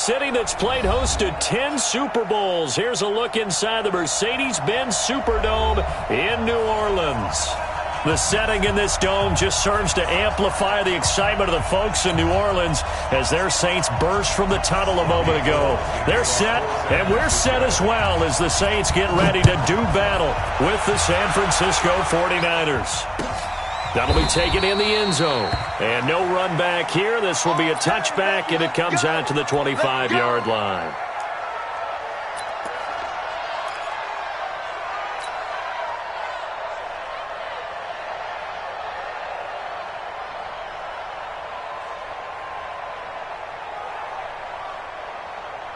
City that's played host to 10 Super Bowls. Here's a look inside the Mercedes-Benz Superdome in New Orleans. The setting in this dome just serves to amplify the excitement of the folks in New Orleans as their Saints burst from the tunnel a moment ago. They're set, and we're set as well as the Saints get ready to do battle with the San Francisco 49ers. That'll be taken in the end zone. And no run back here. This will be a touchback, and it comes out to the 25-yard line.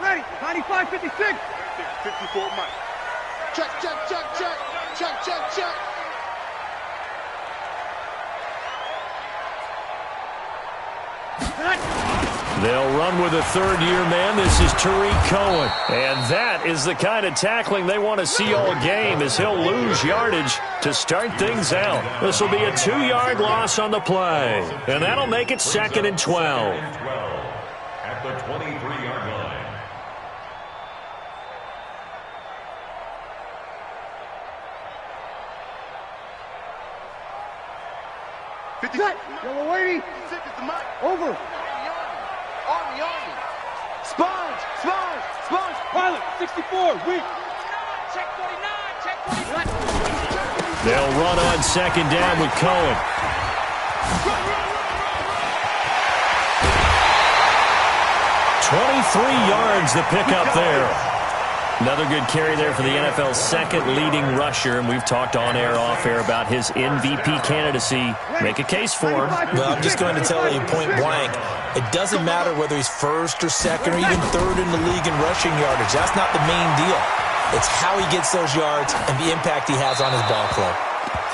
Ready, 95, 56. 54, Mike. Check, check, check, check. Check, check, check. They'll run with a third-year man. This is Tariq Cohen. And that is the kind of tackling they want to see all game as he'll lose yardage to start things out. This will be a 2-yard loss on the play. And that'll make it 2nd and 12. At the 23-yard line. Yellow lady. Over. Army. Sponge. Pilot, 64, weak. Check 49, check 49. They'll run on 2nd down with Cohen. "23 yards the pickup there. Another good carry there for the NFL's second leading rusher, and we've talked on air, off air about his MVP candidacy. Make a case for him. Well, I'm just going to tell you point blank, it doesn't matter whether he's first or second or even third in the league in rushing yardage. That's not the main deal. It's how he gets those yards and the impact he has on his ball club.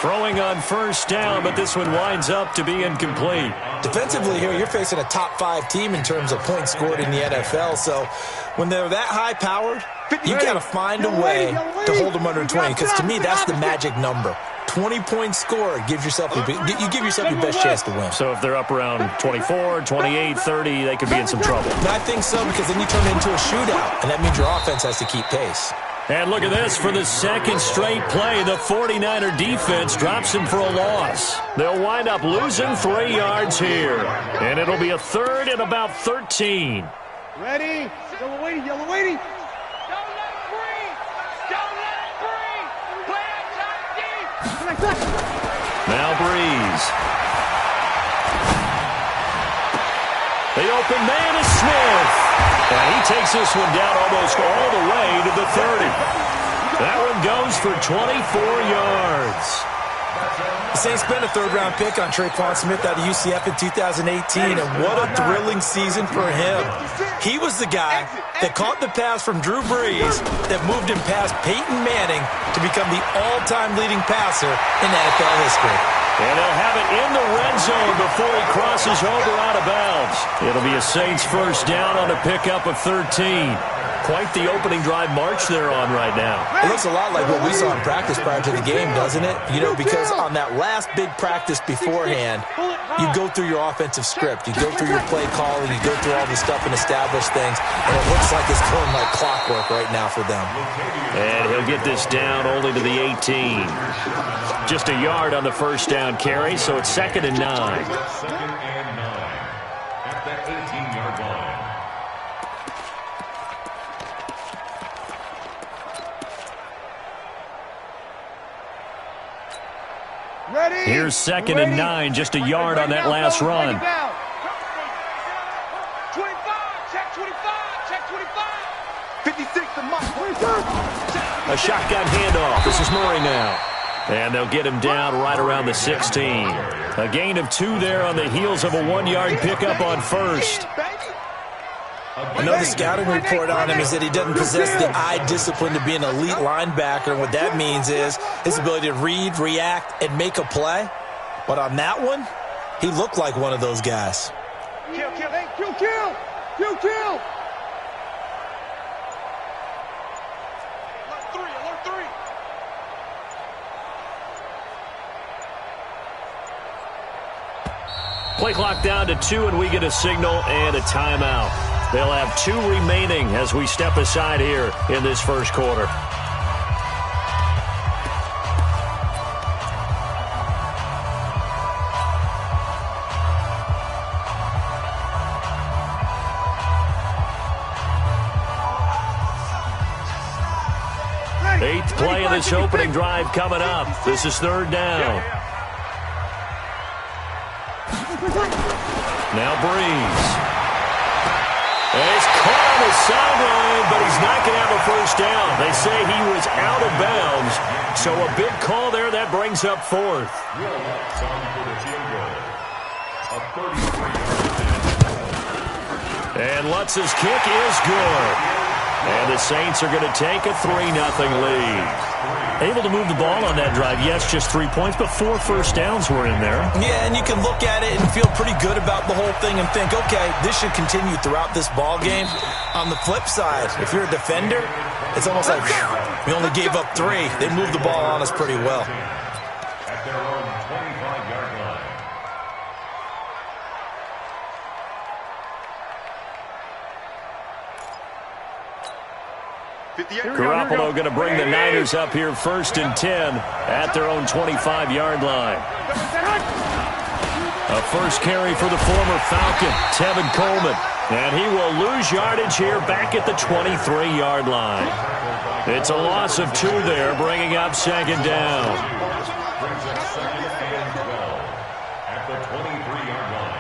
Throwing on 1st down, but this one winds up to be incomplete. Defensively here, you're facing a top 5 team in terms of points scored in the NFL, so when they're that high-powered, you got to find a way to hold them under 20, because to me, that's the magic number. 20 points scored gives yourself you give yourself your best chance to win. So if they're up around 24, 28, 30, they could be in some trouble. I think so, because then you turn it into a shootout, and that means your offense has to keep pace. And look at this. For the second straight play, the 49er defense drops him for a loss. They'll wind up losing 3 yards here. And it'll be a 3rd and about 13. Ready, yellow lady. Don't let it breathe. Don't let it breathe. Play outside deep. Now Breeze. The open man is Smith. And he takes this one down almost all the way to the 30. That one goes for 24 yards. The Saints spent a 3rd-round pick on Traquan Smith out of UCF in 2018, and what a thrilling season for him. He was the guy that caught the pass from Drew Brees that moved him past Peyton Manning to become the all-time leading passer in NFL history. And they'll have it in the red zone before he crosses over out of bounds. It'll be a Saints 1st down on a pickup of 13. Quite the opening drive march they're on right now. It looks a lot like what we saw in practice prior to the game, doesn't it? You know, because on that last big practice beforehand, you go through your offensive script. You go through your play calling. You go through all the stuff and establish things. And it looks like it's going like clockwork right now for them. And he'll get this down only to the 18. Just a yard on the 1st down carry, so it's 2nd and 9. 2nd and 9. At the 18-yard line. Ready. Here's 2nd and 9, just a yard on that last run. 25, check 25, check 25. 56 to Mike. A shotgun handoff. This is Murray now. And they'll get him down right around the 16. A gain of 2 there on the heels of a 1-yard pickup on 1st. I know the scouting report on him is that he doesn't possess the eye discipline to be an elite linebacker. And what that means is his ability to read, react, and make a play. But on that one, he looked like one of those guys. Kill. Alert 3. Play clock down to 2, and we get a signal and a timeout. They'll have 2 remaining as we step aside here in this first quarter. Eighth play of this opening drive coming up. This is third down. Now Breeze. He's caught on the sideline, but he's not going to have a first down. They say he was out of bounds, so a big call there. That brings up fourth. And Lutz's kick is good. And the Saints are going to take a 3-0 lead. Able to move the ball on that drive. Yes, just 3 points, but 4 first downs were in there. Yeah, and you can look at it and feel pretty good about the whole thing and think, okay, this should continue throughout this ball game. On the flip side, if you're a defender, it's almost like we only gave up 3. They moved the ball on us pretty well. At their own 25-yard line. Garoppolo going to bring the Niners up here first and 10 at their own 25-yard line. A first carry for the former Falcon, Tevin Coleman. And he will lose yardage here back at the 23-yard line. It's a loss of 2 there, bringing up second down. Brings up second and 12 at the 23-yard line.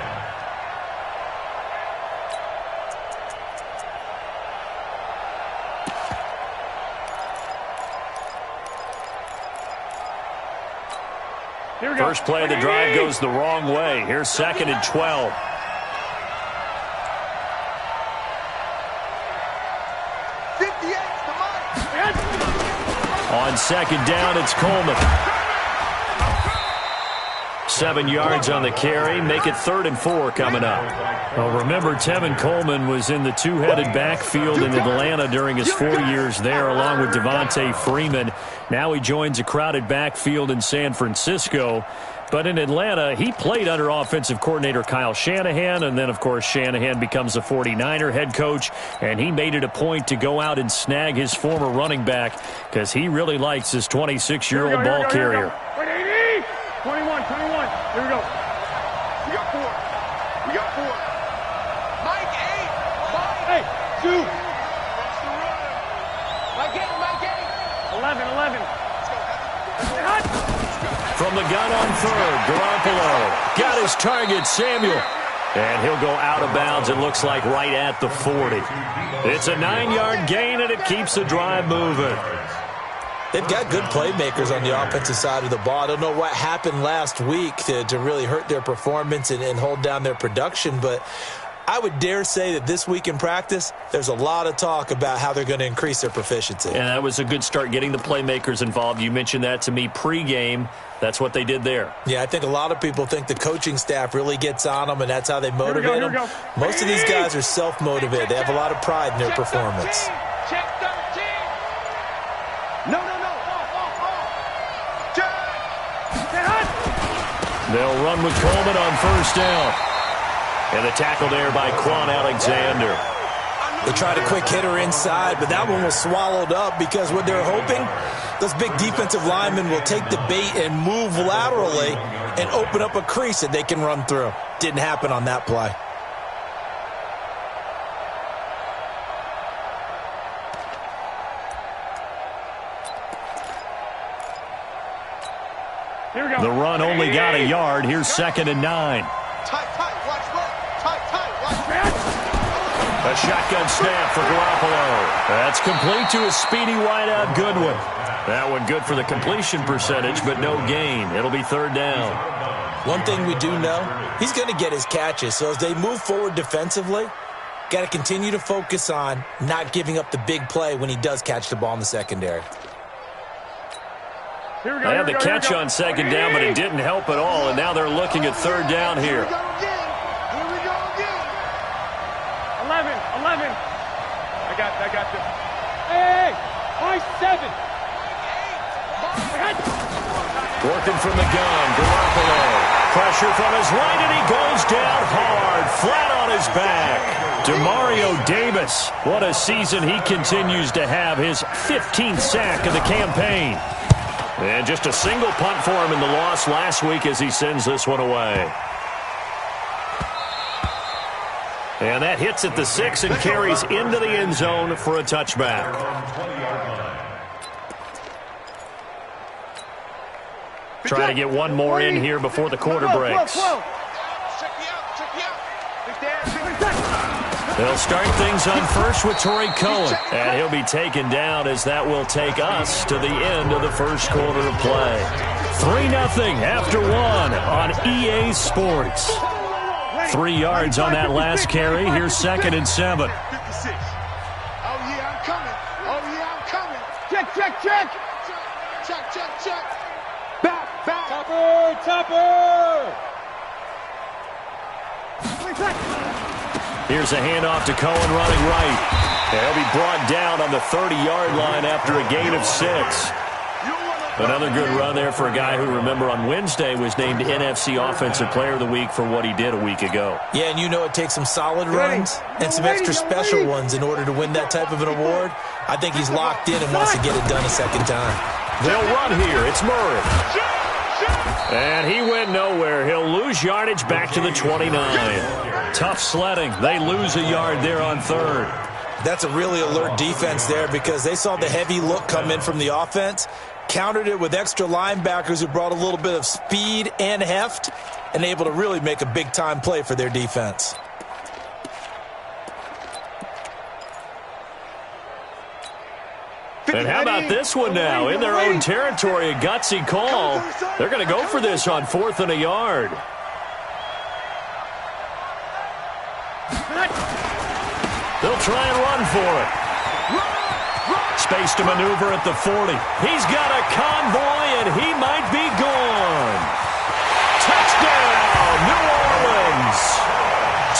First play of the drive goes the wrong way. Here's second and 12. On second down, it's Coleman. 7 yards on the carry. Make it 3rd and 4 coming up. Well, remember, Tevin Coleman was in the 2-headed backfield in Atlanta during his 4 years there, along with Devontae Freeman. Now he joins a crowded backfield in San Francisco. But in Atlanta, he played under offensive coordinator Kyle Shanahan, and then, of course, Shanahan becomes a 49er head coach, and he made it a point to go out and snag his former running back because he really likes his 26-year-old ball carrier. 21. Here we go. We got 4. Mike 8. Hey, 2. Mike 8. 11. From the gun on 3rd, Garoppolo got his target, Samuel. And he'll go out of bounds, it looks like, right at the 40. It's a 9-yard gain, and it keeps the drive moving. They've got good playmakers on the offensive side of the ball. I don't know what happened last week to really hurt their performance and hold down their production, but I would dare say that this week in practice, there's a lot of talk about how they're going to increase their proficiency. And that was a good start, getting the playmakers involved. You mentioned that to me pregame. That's what they did there. Yeah, I think a lot of people think the coaching staff really gets on them, and that's how they motivate them. Most of these guys are self-motivated. They have a lot of pride in their performance. Check 13. No. They'll run with Coleman on first down. And the tackle there by Quan Alexander. They tried a quick hitter inside, but that one was swallowed up because what they're hoping, those big defensive linemen will take the bait and move laterally and open up a crease that they can run through. Didn't happen on that play. Here we go. The run only got a yard. Here's 2nd and 9. Tight, watch what? Tight, watch. A shotgun snap for Garoppolo. That's complete to a speedy wideout Goodwin. That one good for the completion percentage, but no gain. It'll be 3rd down. One thing we do know, he's going to get his catches. So as they move forward defensively, got to continue to focus on not giving up the big play when he does catch the ball in the secondary. Here we go. They had the catch on 2nd down, but it didn't help at all, and now they're looking at 3rd down here. Here we go again. 11. I got this. Hey, 7. Working from the gun, Garoppolo. Pressure from his right, and he goes down hard, flat on his back. Demario Davis, what a season he continues to have, his 15th sack of the campaign. And just a single punt for him in the loss last week as he sends this one away. And that hits at the 6 and carries into the end zone for a touchback. Trying to get one more in here before the quarter breaks. They'll start things on first with Torrey Cohen. And he'll be taken down as that will take us to the end of the first quarter of play. 3-0 after 1 on EA Sports. 3 yards on that last carry. Here's 2nd and 7. Oh, yeah, I'm coming. Oh, yeah, I'm coming. Check, check, check. Check, check, check. Back, back. Topper. Here's a handoff to Cohen running right. And he'll be brought down on the 30-yard line after a gain of 6. Another good run there for a guy who, remember, on Wednesday was named NFC Offensive Player of the Week for what he did a week ago. Yeah, and you know it takes some solid runs and some extra special ones in order to win that type of an award. I think he's locked in and wants to get it done a second time. They'll run here. It's Murray. And he went nowhere. He'll lose yardage back to the 29. Tough sledding. They lose a yard there on 3rd. That's a really alert defense there because they saw the heavy look come in from the offense, countered it with extra linebackers who brought a little bit of speed and heft, and able to really make a big-time play for their defense. And how about this one now? In their own territory, a gutsy call. They're going to go for this on 4th and a yard. They'll try and run for it. Space to maneuver at the 40. He's got a convoy, and he might be gone. Touchdown, New Orleans.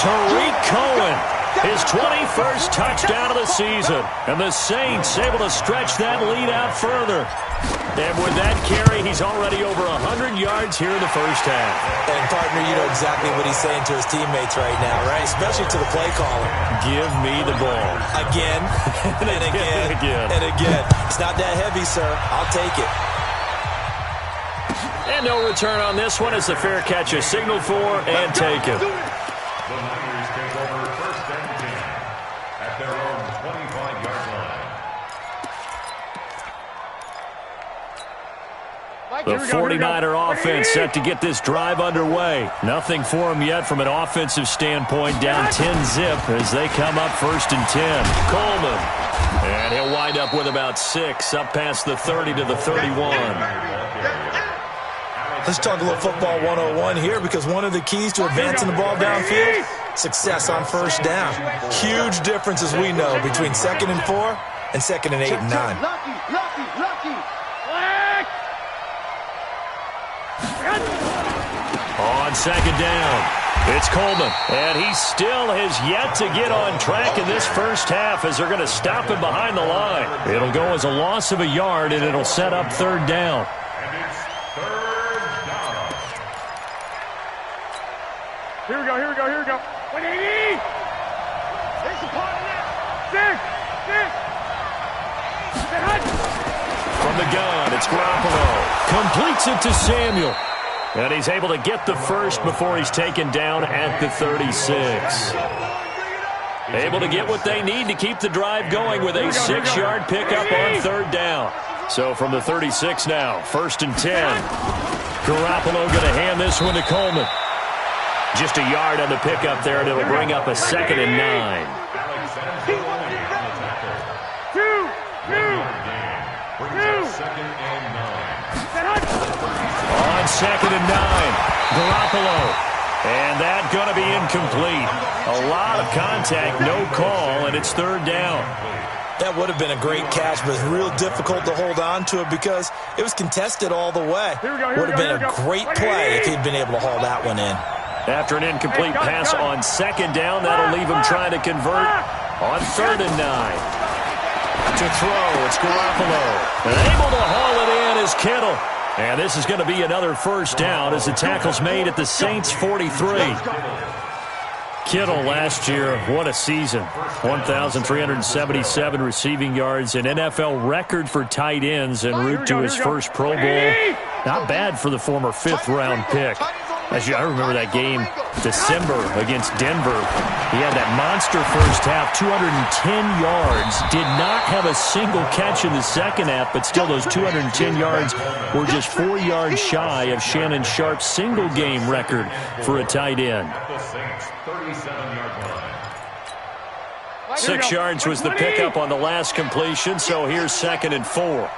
Tariq Cohen, his 21st touchdown of the season. And the Saints able to stretch that lead out further. And with that carry, he's already over 100 yards here in the first half. And, partner, you know exactly what he's saying to his teammates right now, right? Especially to the play caller. Give me the ball. Again, and again, and again. It's not that heavy, sir. I'll take it. And no return on this one as the fair catch is signaled for and taken. The Niners take over 1st and 10 at their own 25-yard line. The 49er offense set to get this drive underway. Nothing for them yet from an offensive standpoint. Down 10-zip as they come up 1st and 10. Coleman. And he'll wind up with about 6 up past the 30 to the 31. Let's talk a little football 101 here because one of the keys to advancing the ball downfield, success on 1st down. Huge difference, as we know, between 2nd and 4 and 2nd and 8 and 9. Lucky. On 2nd down, it's Coleman. And he still has yet to get on track in this first half as they're going to stop him behind the line. It'll go as a loss of a yard, and it'll set up 3rd down. And it's 3rd down. Here we go. 180. There's a part of that. 6. From the gun, it's Garoppolo. Completes it to Samuel. And he's able to get the first before he's taken down at the 36. Able to get what they need to keep the drive going with a 6-yard pickup on 3rd down. So from the 36 now, 1st and 10. Garoppolo going to hand this one to Coleman. Just a yard on the pickup there, and it'll bring up a 2nd and 9. On 2nd and 9, Garoppolo. And that going to be incomplete. A lot of contact, no call, and it's 3rd down. That would have been a great catch, but it's real difficult to hold on to it because it was contested all the way. Would have been a great play if he'd been able to haul that one in. After an incomplete pass on 2nd down, that'll leave him trying to convert on 3rd and 9. To throw, it's Garoppolo. And able to haul it in is Kittle. And this is going to be another first down as the tackle's made at the Saints' 43. Kittle last year, what a season. 1,377 receiving yards, an NFL record for tight ends en route to his first Pro Bowl. Not bad for the former fifth-round pick. I remember that game, December, against Denver. He had that monster first half, 210 yards. Did not have a single catch in the second half, but still those 210 yards were just 4 yards shy of Shannon Sharp's single-game record for a tight end. 6 yards was the pickup on the last completion, so here's 2nd and 4.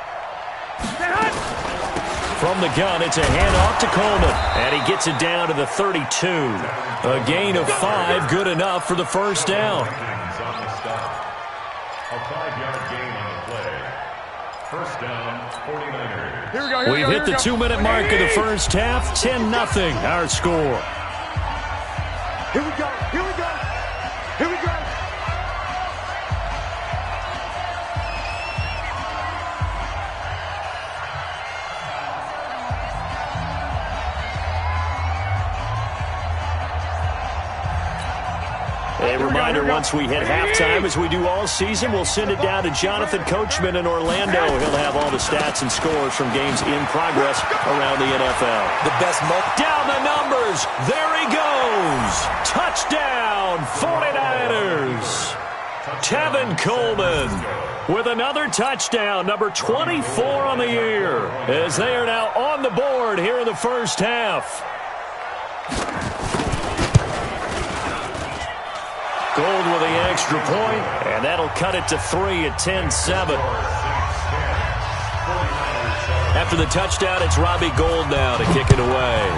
From the gun, it's a handoff to Coleman, and he gets it down to the 32. A gain of 5, good enough for the first down. A 5-yard gain on the play. First down, 49ers. We've hit the 2-minute mark of the first half, 10-0, our score. Here we go, here we go, here we go. A reminder, once we hit halftime, as we do all season, we'll send it down to Jonathan Coachman in Orlando. He'll have all the stats and scores from games in progress around the NFL. The best down the numbers. There he goes. Touchdown, 49ers. Tevin Coleman with another touchdown, number 24 on the year, as they are now on the board here in the first half. Gold with the extra point, and that'll cut it to 3 at 10-7. After the touchdown, it's Robbie Gould now to kick it away.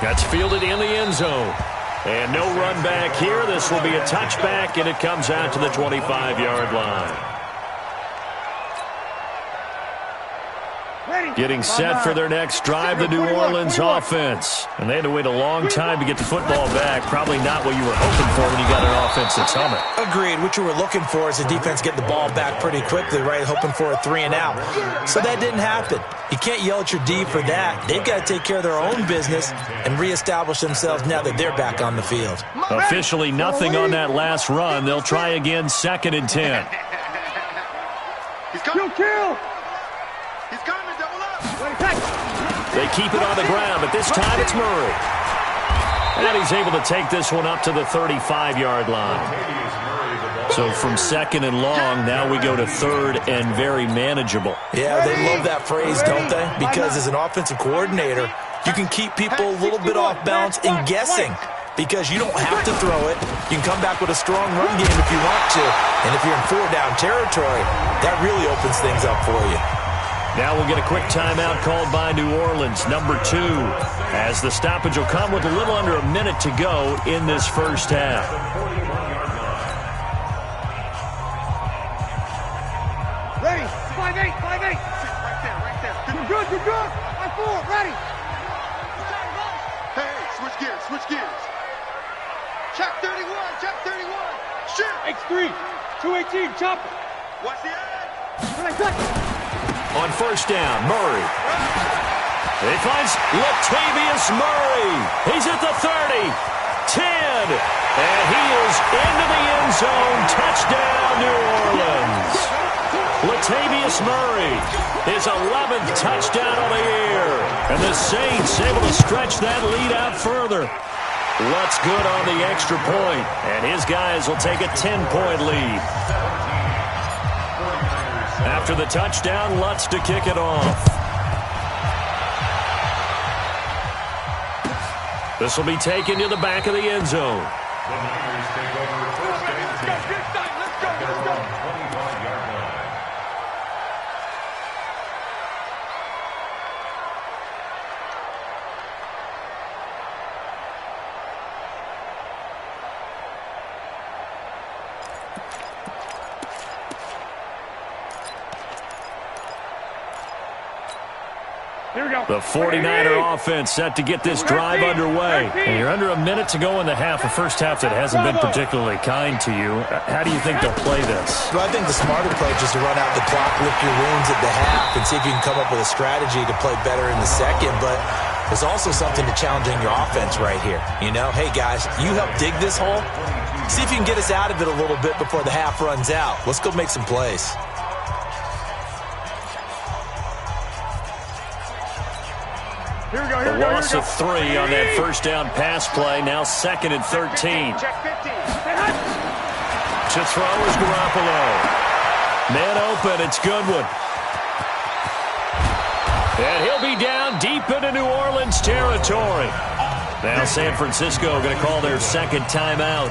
That's fielded in the end zone. And no run back here. This will be a touchback, and it comes out to the 25-yard line. Getting set for their next drive, the New Orleans offense. And they had to wait a long time to get the football back. Probably not what you were hoping for when you got an offense that's humming. Agreed. What you were looking for is the defense getting the ball back pretty quickly, right? Hoping for a 3-and-out. So that didn't happen. You can't yell at your D for that. They've got to take care of their own business and reestablish themselves now that they're back on the field. Officially nothing on that last run. They'll try again, 2nd and 10. He's coming. Kill. He's coming. Double up. They keep it on the ground, but this time it's Murray. And he's able to take this one up to the 35-yard line. So from 2nd and long, now we go to 3rd and very manageable. Yeah, they love that phrase, don't they? Because as an offensive coordinator, you can keep people a little bit off balance and guessing. Because you don't have to throw it. You can come back with a strong run game if you want to. And if you're in 4-down territory, that really opens things up for you. Now we'll get a quick timeout called by New Orleans, number 2, as the stoppage will come with a little under a minute to go in this first half. Ready, 5-8, 5-8. Right there. You're good, you're good. 5-4, ready. Hey, switch gears. Check 31, shoot. X3, 218, chop it. Watch the edge. On first down, Murray. He finds Latavius Murray. He's at the 30, 10, and he is into the end zone. Touchdown, New Orleans. Latavius Murray, his 11th touchdown of the year. And the Saints able to stretch that lead out further. Lutz good on the extra point, and his guys will take a 10-point lead. After the touchdown, Lutz to kick it off. This will be taken to the back of the end zone. The Niners take over first and 10. At their own 25-yard line. Here we go. The 49er offense set to get this drive underway. And you're under a minute to go in the half, a first half that hasn't been particularly kind to you. How do you think they'll play this? Well, I think the smart approach is to run out the clock, lick your wounds at the half, and see if you can come up with a strategy to play better in the second. But there's also something to challenging your offense right here. You know, hey, guys, you help dig this hole. See if you can get us out of it a little bit before the half runs out. Let's go make some plays. Here we go, A loss of 3 on that first down pass play. Now 2nd and 13. To throw is Garoppolo. Man open, it's Goodwin. And he'll be down deep into New Orleans territory. Now San Francisco going to call their second timeout,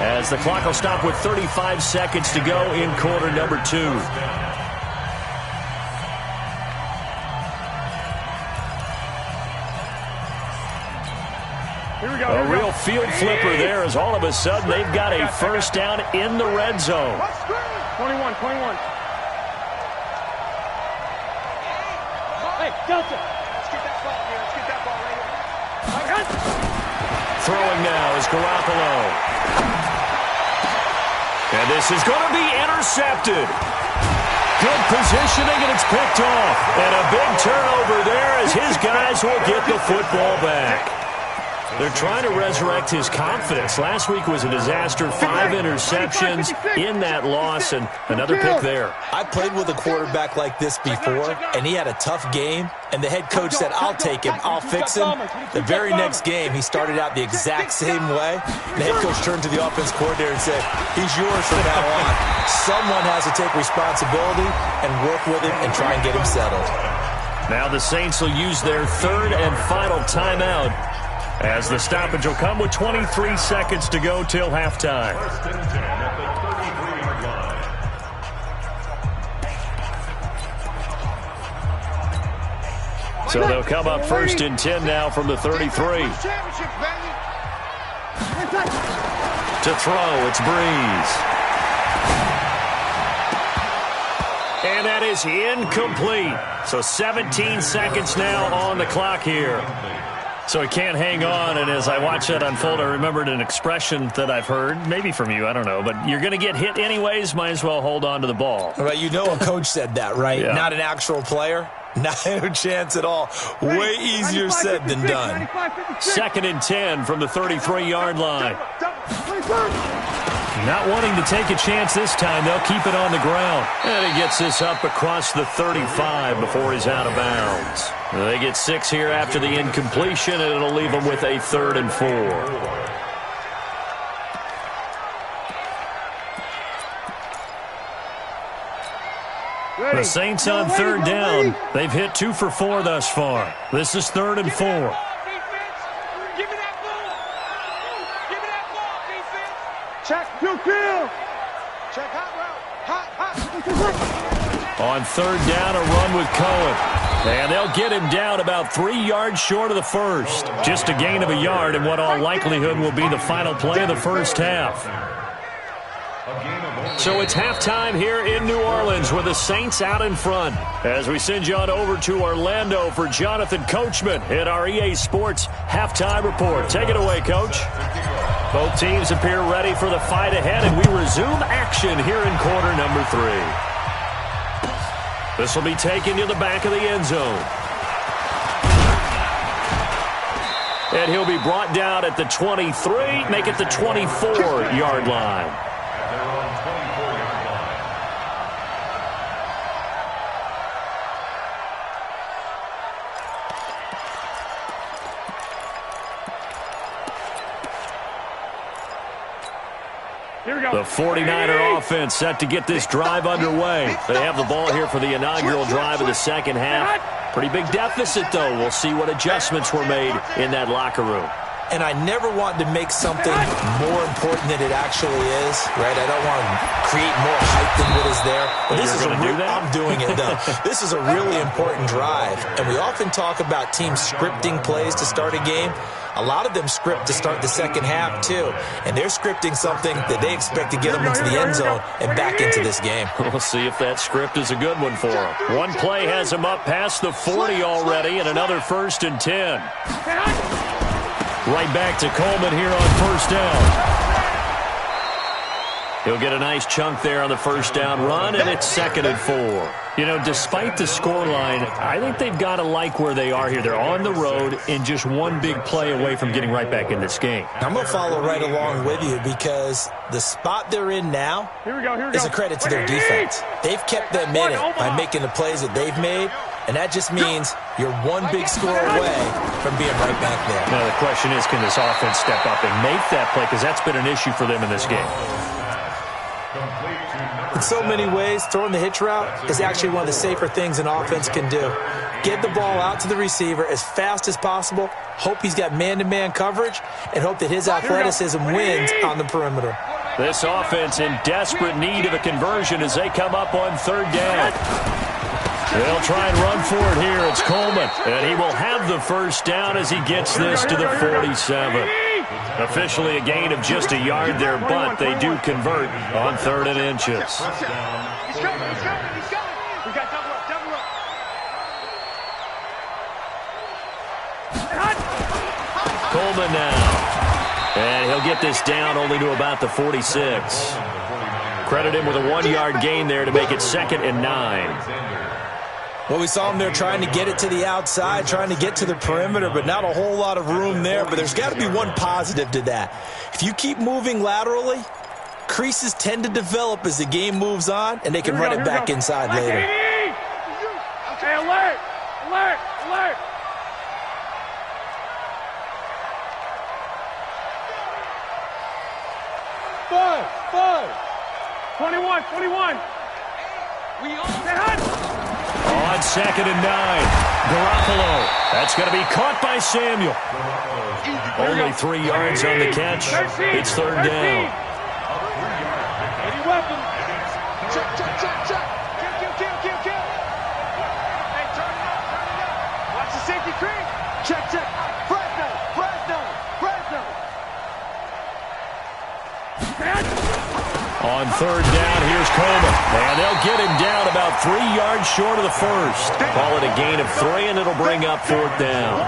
as the clock will stop with 35 seconds to go in quarter number 2. A real field flipper there, as all of a sudden they've got a first down in the red zone. 21. Hey, Delta. Let's get that ball here. Let's get that ball right here. Throwing now is Garoppolo. And this is going to be intercepted. Good positioning, and it's picked off. And a big turnover there, as his guys will get the football back. They're trying to resurrect his confidence. Last week was a disaster. 5 interceptions in that loss, and another pick there. I played with a quarterback like this before, and he had a tough game, and the head coach said, I'll take him, I'll fix him. The very next game, he started out the exact same way. The head coach turned to the offense coordinator and said, he's yours from now on. Someone has to take responsibility and work with him and try and get him settled. Now the Saints will use their third and final timeout, as the stoppage will come with 23 seconds to go till halftime. First and 10 at the 33-yard line. So they'll come up first and 10 now from the 33. To throw, it's Breeze. And that is incomplete. So 17 seconds now on the clock here. So he can't hang on, and as I watch that unfold, I remembered an expression that I've heard, maybe from you, I don't know, but you're going to get hit anyways, might as well hold on to the ball. Right, you know a coach said that, right? Yeah. Not an actual player? No chance at all. Way easier said than done. 2nd and 10 from the 33-yard line. Not wanting to take a chance this time, they'll keep it on the ground. And he gets this up across the 35 before he's out of bounds. They get 6 here after the incompletion, and it'll leave them with a 3rd and 4. The Saints on 3rd down. They've hit 2 for 4 thus far. This is 3rd and 4. Give me that ball. Give me that ball, defense. Check, kill. Check hot route. Hot. On 3rd down, a run with Cohen. And they'll get him down about 3 yards short of the first. Just a gain of a yard in what all likelihood will be the final play of the first half. So it's halftime here in New Orleans with the Saints out in front. As we send you on over to Orlando for Jonathan Coachman at our EA Sports Halftime Report. Take it away, Coach. Both teams appear ready for the fight ahead, and we resume action here in quarter number 3. This will be taken to the back of the end zone. And he'll be brought down at the 23, make it the 24-yard line. The 49er offense set to get this drive underway. They have the ball here for the inaugural drive of the second half. Pretty big deficit, though. We'll see what adjustments were made in that locker room. And I never want to make something more important than it actually is, right? I don't want to create more hype than what is there. But this is I'm doing it, though. This is a really important drive. And we often talk about teams scripting plays to start a game. A lot of them script to start the second half, too. And they're scripting something that they expect to get them into the end zone and back into this game. We'll see if that script is a good one for them. One play has them up past the 40 already, and another 1st and 10. Right back to Coleman here on 1st down. He'll get a nice chunk there on the 1st down run, and it's 2nd and 4. You know, despite the scoreline, I think they've got to like where they are here. They're on the road and just one big play away from getting right back in this game. I'm going to follow right along with you because the spot they're in now is a credit to their defense. They've kept them in it by making the plays that they've made, and that just means you're one big score away from being right back there. Now, the question is, can this offense step up and make that play? Because that's been an issue for them in this game. In so many ways, throwing the hitch route is actually one of the safer things an offense can do. Get the ball out to the receiver as fast as possible, hope he's got man-to-man coverage, and hope that his athleticism wins on the perimeter. This offense in desperate need of a conversion as they come up on 3rd down. They'll try and run for it here. It's Coleman, and he will have the 1st down as he gets this to the 47. Officially a gain of just a yard there, but they do convert on 3rd and inches. He's coming. We got double up. Coleman now. And he'll get this down only to about the 46. Credit him with a 1-yard gain there to make it 2nd and 9. Well, we saw him there trying to get it to the outside, trying to get to the perimeter, but not a whole lot of room there. But there's got to be one positive to that. If you keep moving laterally, creases tend to develop as the game moves on, and they can run it back inside later. Hey, alert! 21. We all on 2nd and 9. Garoppolo. That's going to be caught by Samuel. Only 3 yards on the catch. It's 3rd down. Any weapon. Check. Kill. Hey, turn it up. Watch the safety creep. Check. Fresno. On 3rd down, here's Coleman. And they'll get him down about 3 yards short of the 1st. Call it a gain of 3, and it'll bring up 4th down.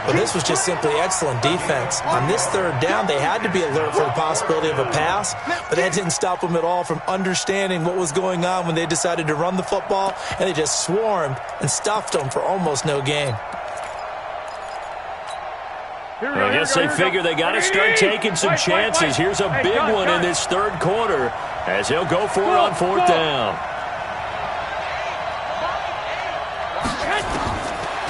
Well, this was just simply excellent defense. On this 3rd down, they had to be alert for the possibility of a pass, but that didn't stop them at all from understanding what was going on when they decided to run the football, and they just swarmed and stuffed them for almost no gain. I guess they figure they got to start taking some chances. Here's a big one in this 3rd quarter as he'll go for it on 4th down.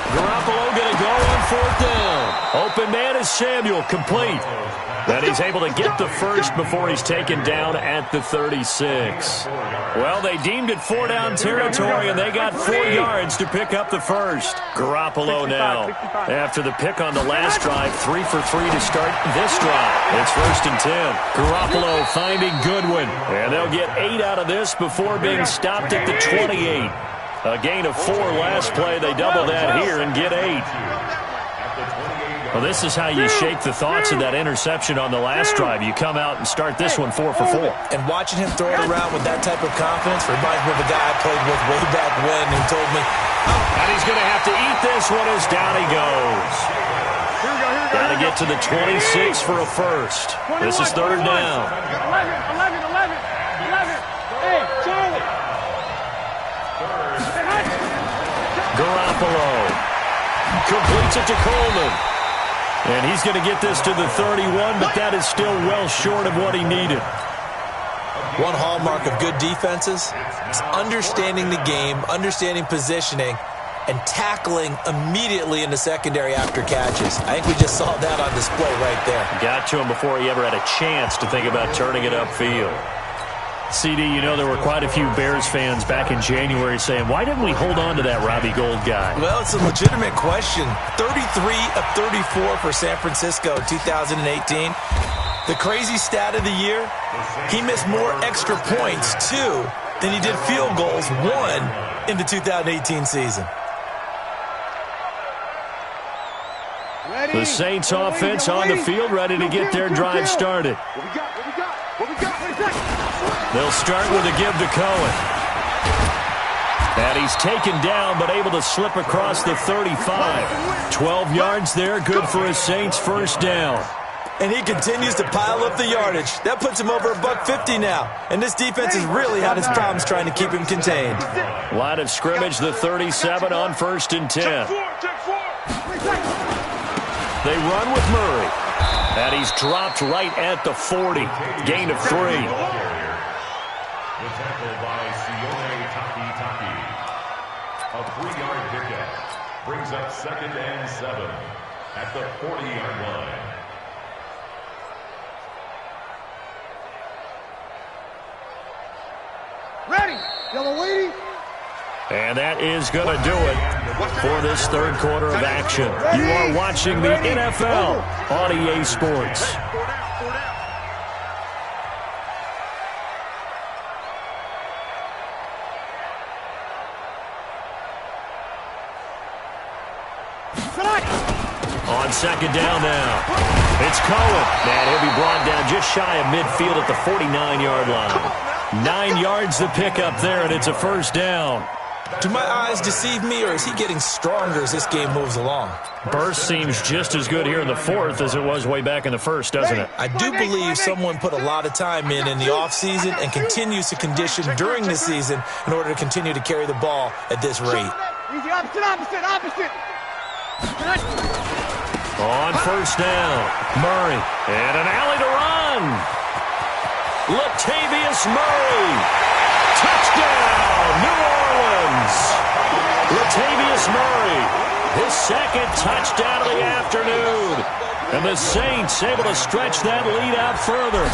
Garoppolo going to go on 4th down. Open man is Samuel, complete. Then he's able to get the 1st before he's taken down at the 36. Well, they deemed it 4-down territory, and they got 4 yards to pick up the 1st. Garoppolo now. After the pick on the last drive, 3 for 3 to start this drive. It's 1st and 10. Garoppolo finding Goodwin. And they'll get 8 out of this before being stopped at the 28. A gain of 4 last play. They double that here and get 8. Well, this is how you shake the thoughts of that interception on the last drive. You come out and start this one 4 for 4. And watching him throw it around with that type of confidence reminds me of a guy I played with way back when who told me, and he's going to have to eat this one as down he goes. Got to get to the 26 for a 1st. This is 3rd down. 11. Hey, Charlie. Garoppolo completes it to Coleman. And he's going to get this to the 31, but that is still well short of what he needed. One hallmark of good defenses is understanding the game, understanding positioning, and tackling immediately in the secondary after catches. I think we just saw that on display right there. Got to him before he ever had a chance to think about turning it upfield. CD, you know there were quite a few Bears fans back in January saying, why didn't we hold on to that Robbie Gould guy? Well, it's a legitimate question. 33 of 34 for San Francisco in 2018. The crazy stat of the year, he missed more extra points, 2, than he did field goals, 1, in the 2018 season. The Saints offense on the field, ready to get their drive started. They'll start with a give to Cohen. And he's taken down, but able to slip across the 35. 12 yards there, good for a Saints first down. And he continues to pile up the yardage. That puts him over $150 now. And this defense has really had its problems trying to keep him contained. Line of scrimmage, the 37 on 1st and 10. They run with Murray. And he's dropped right at the 40. Gain of 3. The tackle by Sione Taki. A 3-yard pickup brings up 2nd and 7 at the 40-yard line. Ready. Yellow lady. And that is going to do it for this third quarter of action. You are watching the NFL on EA Sports. On 2nd down now. It's Cohen. And he'll be brought down just shy of midfield at the 49-yard line. 9 yards to pick up there, and it's a first down. Do my eyes deceive me, or is he getting stronger as this game moves along? Burst seems just as good here in the 4th as it was way back in the 1st, doesn't it? I do believe someone put a lot of time in the offseason and continues to condition during the season in order to continue to carry the ball at this rate. Easy, opposite. On first down, Murray. And an alley to run. Latavius Murray. Touchdown, New Orleans. Latavius Murray, his 2nd touchdown of the afternoon. And the Saints able to stretch that lead out further.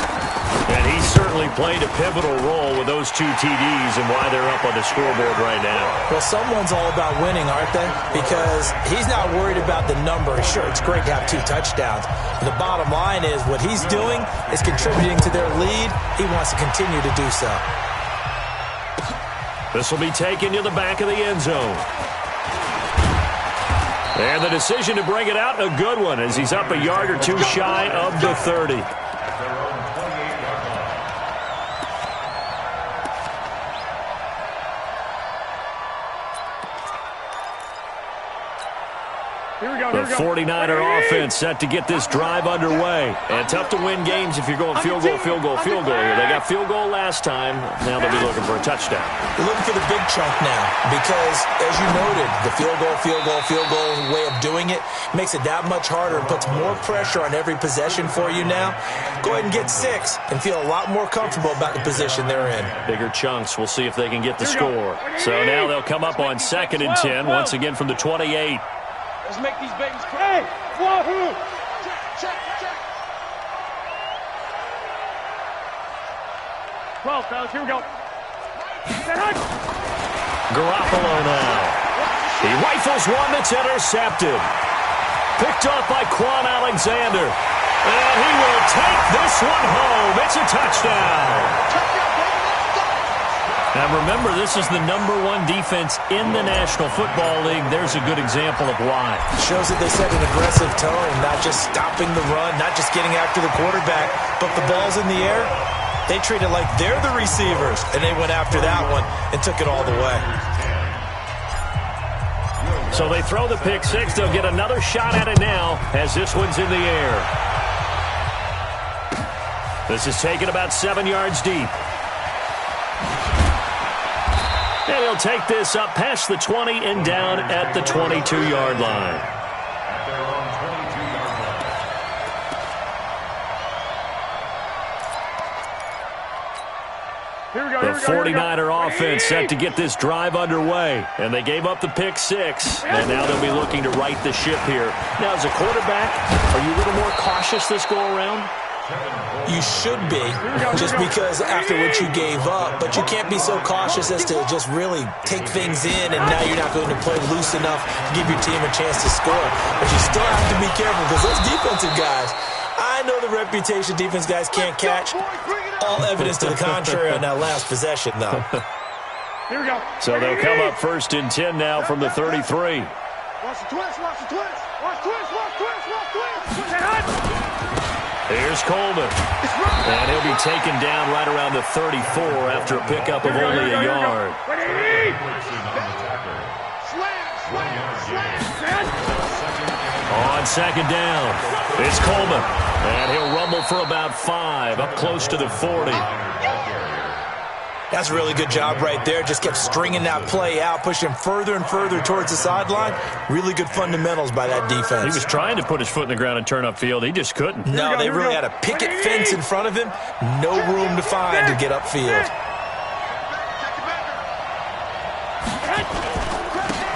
And he certainly played a pivotal role with those 2 TDs and why they're up on the scoreboard right now. Well, someone's all about winning, aren't they? Because he's not worried about the number. Sure, it's great to have 2 touchdowns. But the bottom line is what he's doing is contributing to their lead. He wants to continue to do so. This will be taken to the back of the end zone. And the decision to bring it out, a good one, as he's up a yard or 2 shy of the 30. The 49er offense set to get this drive underway. And tough to win games if you're going field goal here. They got field goal last time. Now they'll be looking for a touchdown. They're looking for the big chunk now because, as you noted, the field goal way of doing it makes it that much harder and puts more pressure on every possession for you now. Go ahead and get 6 and feel a lot more comfortable about the position they're in. Bigger chunks. We'll see if they can get the score. So now they'll come up on 2nd and 10, once again from the 28. Let's make these babies cry. Hey, wahoo! Check. 12, fellas, here we go. Garoppolo now. He rifles one that's intercepted. Picked off by Quan Alexander. And he will take this one home. It's a touchdown. Now remember, this is the #1 defense in the National Football League. There's a good example of why. Shows that they set an aggressive tone, not just stopping the run, not just getting after the quarterback, but the ball's in the air. They treat it like they're the receivers, and they went after that one and took it all the way. So they throw the pick 6. They'll get another shot at it now as this one's in the air. This is taken about 7 yards deep. And he'll take this up past the 20 and down at the 22-yard line. At their own 22-yard line. The 49er offense set to get this drive underway. And they gave up the pick 6. And now they'll be looking to right the ship here. Now, as a quarterback, are you a little more cautious this go-around? You should be, just because after what you gave up, but you can't be so cautious as to just really take things in, and now you're not going to play loose enough to give your team a chance to score. But you still have to be careful because those defensive guys, I know the reputation defense guys can't catch. All evidence to the contrary on that last possession, though. Here we go. So they'll come up 1st and 10 now from the 33. Watch the twist. Watch the twist. Watch twist. Here's Coleman. And he'll be taken down right around the 34 after a pickup of only a yard. On second down, it's Coleman. And he'll rumble for about 5, up close to the 40. That's a really good job right there. Just kept stringing that play out, pushing further and further towards the sideline. Really good fundamentals by that defense. He was trying to put his foot in the ground and turn upfield. He just couldn't. No, they really had a picket fence in front of him. No room to find to get upfield.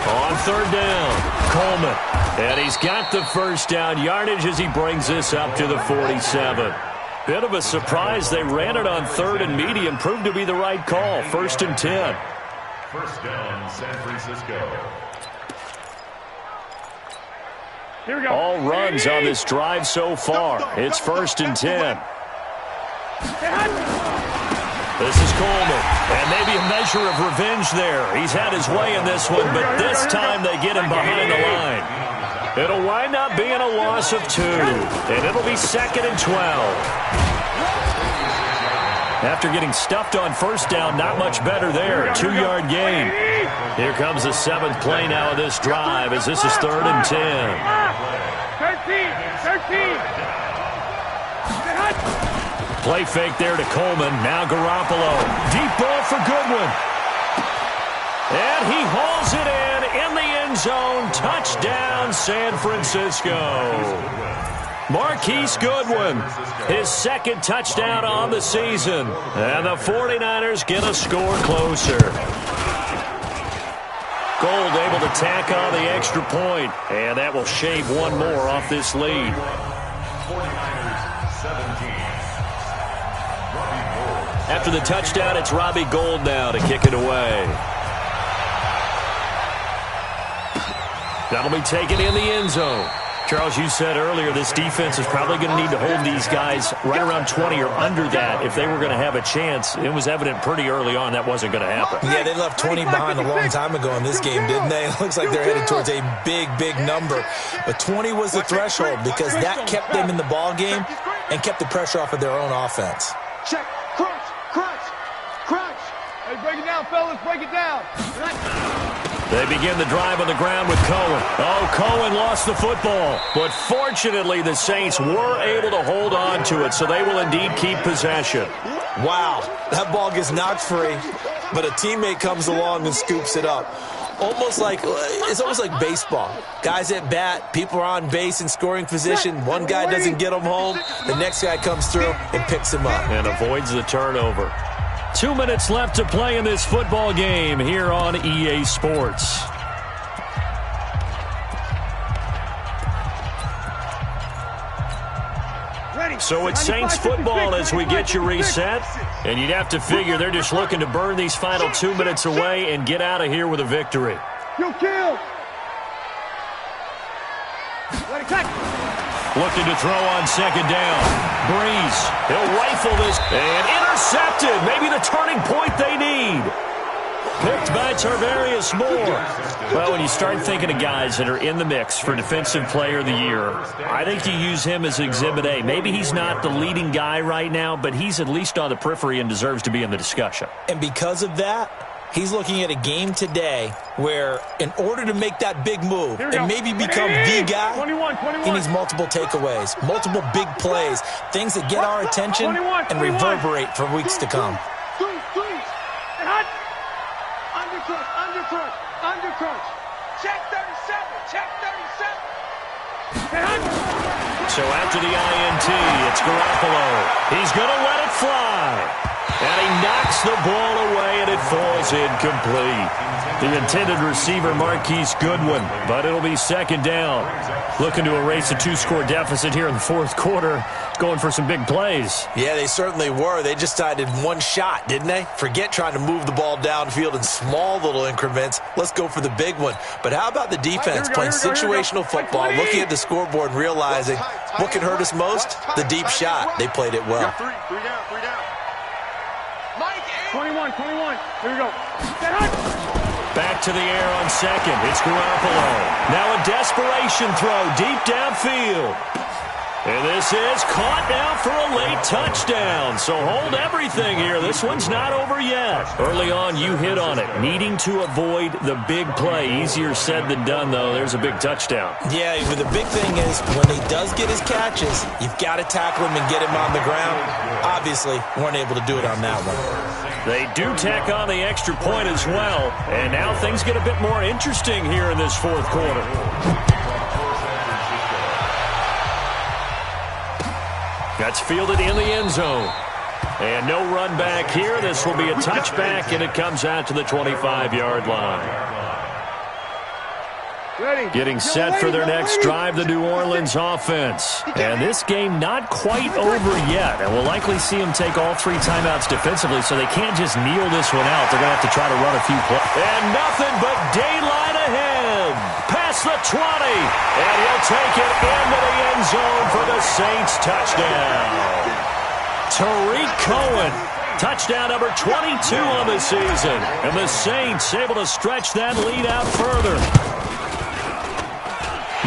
On third down, Coleman. And he's got the first down yardage as he brings this up to the 47. Bit of a surprise. They ran it on third and medium. Proved to be the right call. 1st and 10. First down, San Francisco. Here we go. All runs on this drive so far. It's 1st and 10. This is Coleman. And maybe a measure of revenge there. He's had his way in this one, but this time they get him behind the line. It'll wind up being a loss of 2, and it'll be 2nd and 12. After getting stuffed on first down, not much better there. 2-yard gain. Here comes the 7th play now of this drive as this is 3rd and 10. 13. Play fake there to Coleman. Now Garoppolo. Deep ball for Goodwin. And he hauls it in the end zone. Touchdown, San Francisco. Marquise Goodwin, his 2nd touchdown on the season. And the 49ers get a score closer. Gold able to tack on the extra point. And that will shave one more off this lead. 49ers 17. After the touchdown, it's Robbie Gould now to kick it away. That'll be taken in the end zone. Charles, you said earlier this defense is probably going to need to hold these guys right around 20 or under that if they were going to have a chance. It was evident pretty early on that wasn't going to happen. Yeah, they left 20 behind a long time ago in this game, didn't they? It looks like they're headed towards a big, big number. But 20 was the threshold because that kept them in the ball game and kept the pressure off of their own offense. Check. Crunch. Hey, break it down, fellas. Break it down. They begin the drive on the ground with Cohen. Oh, Cohen lost the football. But fortunately, the Saints were able to hold on to it, so they will indeed keep possession. Wow, that ball gets knocked free, but a teammate comes along and scoops it up. It's almost like baseball. Guys at bat, people are on base in scoring position. One guy doesn't get them home. The next guy comes through and picks him up. And avoids the turnover. 2 minutes left to play in this football game here on EA Sports. So it's Saints football as we get you reset. And you'd have to figure they're just looking to burn these final 2 minutes away and get out of here with a victory. Kill. Looking to throw on second down. Breeze. He'll rifle this. And intercepted. Maybe the turning point they need. Picked by Tarvarius Moore. Well, when you start thinking of guys that are in the mix for Defensive Player of the Year, I think you use him as Exhibit A. Maybe he's not the leading guy right now, but he's at least on the periphery and deserves to be in the discussion. And because of that, he's looking at a game today where in order to make that big move and maybe become the guy, 21. he needs multiple takeaways, multiple big plays, things that get our attention and reverberate for weeks to come. Undercrunch. Check 37. So after the INT, it's Garoppolo. He's going to let it fly. And he knocks the ball away, and it falls incomplete. The intended receiver, Marquise Goodwin, but it'll be second down. Looking to erase a 2-score deficit here in the fourth quarter. Going for some big plays. Yeah, they certainly were. They just decided one shot, didn't they? Forget trying to move the ball downfield in small little increments. Let's go for the big one. But how about the defense playing situational football, looking at the scoreboard and realizing what can hurt us most? The deep shot. They played it well. 21. Here we go. Back to the air on second. It's Garoppolo. Now a desperation throw deep downfield. And this is caught now for a late touchdown. So hold everything here. This one's not over yet. Early on, you hit on it. Needing to avoid the big play. Easier said than done, though. There's a big touchdown. Yeah, the big thing is when he does get his catches, you've got to tackle him and get him on the ground. Obviously, weren't able to do it on that one. They do tack on the extra point as well. And now things get a bit more interesting here in this fourth quarter. That's fielded in the end zone. And no run back here. This will be a touchback, and it comes out to the 25-yard line. Getting set for their next drive, the New Orleans offense. And this game not quite over yet. And we'll likely see them take all 3 timeouts defensively, so they can't just kneel this one out. They're going to have to try to run a few plays. And nothing but daylight ahead. Past the 20. And he'll take it into the end zone for the Saints touchdown. Tariq Cohen. Touchdown number 22 on the season. And the Saints able to stretch that lead out further.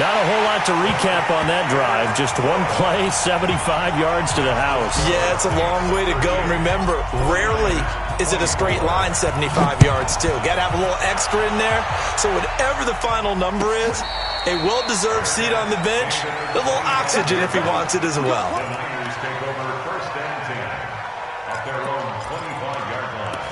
Not a whole lot to recap on that drive. Just one play, 75 yards to the house. Yeah, it's a long way to go. Remember, rarely is it a straight line 75 yards, too. Got to have a little extra in there. So whatever the final number is, a well-deserved seat on the bench, a little oxygen if he wants it as well. Take over first and 10 at their own 25-yard line.